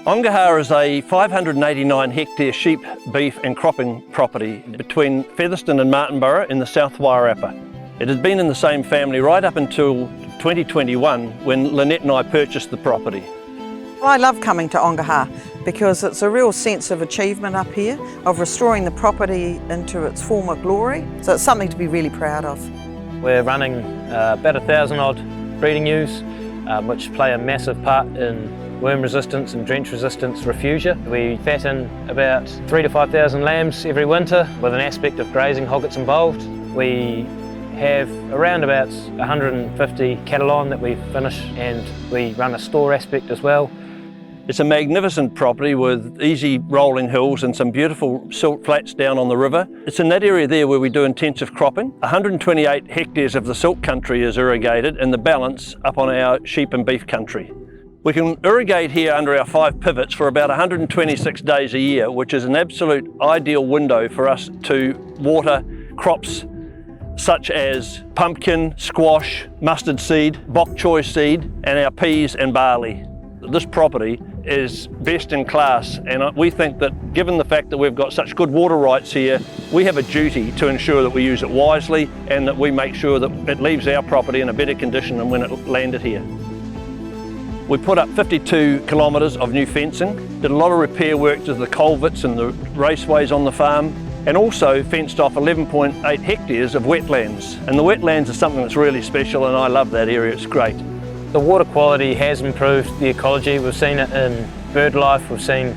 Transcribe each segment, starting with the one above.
Ongaha is a 589 hectare sheep, beef and cropping property between Featherston and Martinborough in the South Wairarapa. It has been in the same family right up until 2021 when Lynnette and I purchased the property. I love coming to Ongaha because it's a real sense of achievement up here, of restoring the property into its former glory. So it's something to be really proud of. We're running about 1,000 odd breeding ewes, which play a massive part in worm resistance and drench resistance refugia. We fatten about 3,000 to 5,000 lambs every winter with an aspect of grazing hoggets involved. We have around about 150 cattle on that we finish, and we run a store aspect as well. It's a magnificent property with easy rolling hills and some beautiful silt flats down on the river. It's in that area there where we do intensive cropping. 128 hectares of the silt country is irrigated and the balance up on our sheep and beef country. We can irrigate here under our 5 pivots for about 126 days a year, which is an absolute ideal window for us to water crops such as pumpkin, squash, mustard seed, bok choy seed, and our peas and barley. This property is best in class, and we think that given the fact that we've got such good water rights here, we have a duty to ensure that we use it wisely and that we make sure that it leaves our property in a better condition than when it landed here. We put up 52 kilometres of new fencing, did a lot of repair work to the culverts and the raceways on the farm, and also fenced off 11.8 hectares of wetlands. And the wetlands are something that's really special, and I love that area, it's great. The water quality has improved the ecology. We've seen it in bird life, we've seen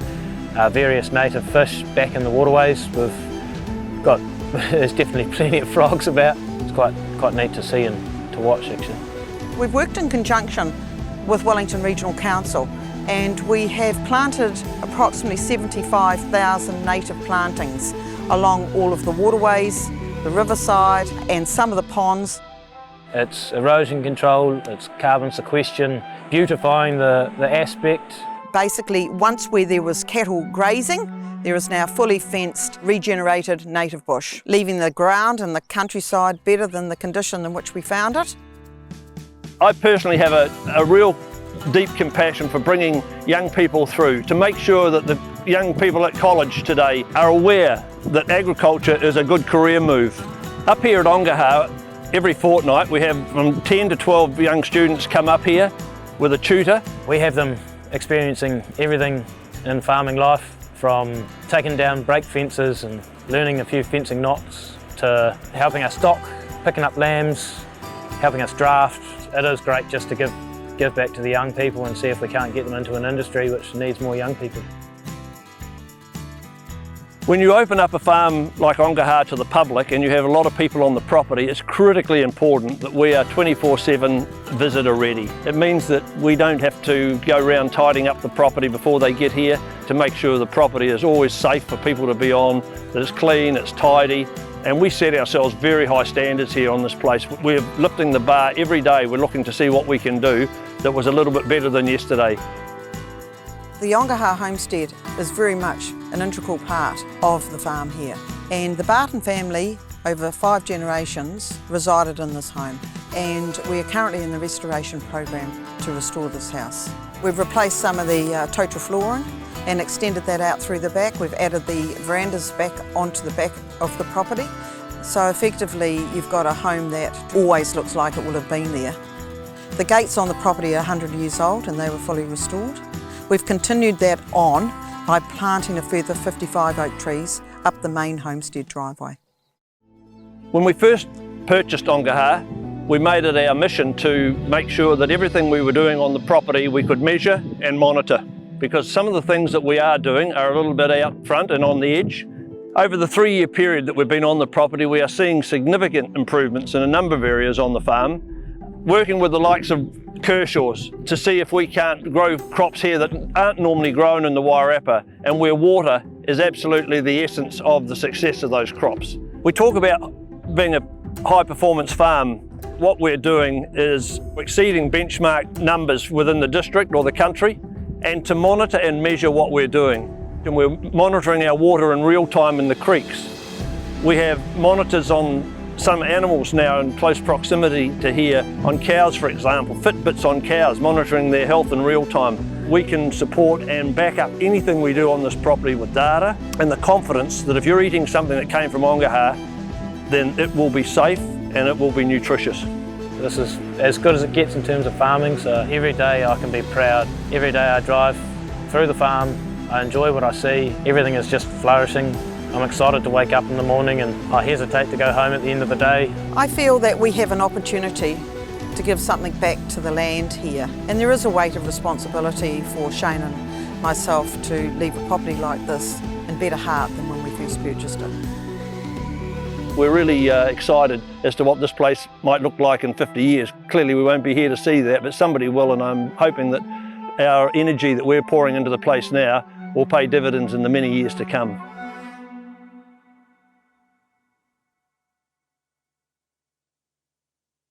various native fish back in the waterways. There's definitely plenty of frogs about. It's quite neat to see and to watch actually. We've worked in conjunction with Wellington Regional Council, and we have planted approximately 75,000 native plantings along all of the waterways, the riverside and some of the ponds. It's erosion control, it's carbon sequestration, beautifying the aspect. Basically, once where there was cattle grazing, there is now fully fenced, regenerated native bush, leaving the ground and the countryside better than the condition in which we found it. I personally have a real deep compassion for bringing young people through to make sure that the young people at college today are aware that agriculture is a good career move. Up here at Ongaha, every fortnight we have from 10 to 12 young students come up here with a tutor. We have them experiencing everything in farming life, from taking down brake fences and learning a few fencing knots to helping us stock, picking up lambs, helping us draft. It is great just to give back to the young people and see if we can't get them into an industry which needs more young people. When you open up a farm like Ongaha to the public and you have a lot of people on the property, it's critically important that we are 24/7 visitor ready. It means that we don't have to go around tidying up the property before they get here to make sure the property is always safe for people to be on, that it's clean, it's tidy. And we set ourselves very high standards here on this place. We're lifting the bar every day. We're looking to see what we can do that was a little bit better than yesterday. The Ongaha homestead is very much an integral part of the farm here. And the Barton family, over 5 generations, resided in this home. And we are currently in the restoration program to restore this house. We've replaced some of the total flooring and extended that out through the back. We've added the verandas back onto the back of the property. So effectively, you've got a home that always looks like it will have been there. The gates on the property are 100 years old and they were fully restored. We've continued that on by planting a further 55 oak trees up the main homestead driveway. When we first purchased Ongaha, we made it our mission to make sure that everything we were doing on the property we could measure and monitor, because some of the things that we are doing are a little bit out front and on the edge. Over the 3-year period that we've been on the property, we are seeing significant improvements in a number of areas on the farm, working with the likes of Kershaw's to see if we can't grow crops here that aren't normally grown in the Wairarapa, and where water is absolutely the essence of the success of those crops. We talk about being a high performance farm. What we're doing is exceeding benchmark numbers within the district or the country, and to monitor and measure what we're doing. And we're monitoring our water in real time in the creeks. We have monitors on some animals now in close proximity to here, on cows for example, Fitbits on cows, monitoring their health in real time. we can support and back up anything we do on this property with data and the confidence that if you're eating something that came from Ongaha, then it will be safe and it will be nutritious. This is as good as it gets in terms of farming, so every day I can be proud. Every day I drive through the farm, I enjoy what I see. Everything is just flourishing. I'm excited to wake up in the morning and I hesitate to go home at the end of the day. I feel that we have an opportunity to give something back to the land here, and there is a weight of responsibility for Shane and myself to leave a property like this in better heart than when we first purchased it. We're really excited as to what this place might look like in 50 years. Clearly we won't be here to see that, but somebody will, and I'm hoping that our energy that we're pouring into the place now will pay dividends in the many years to come.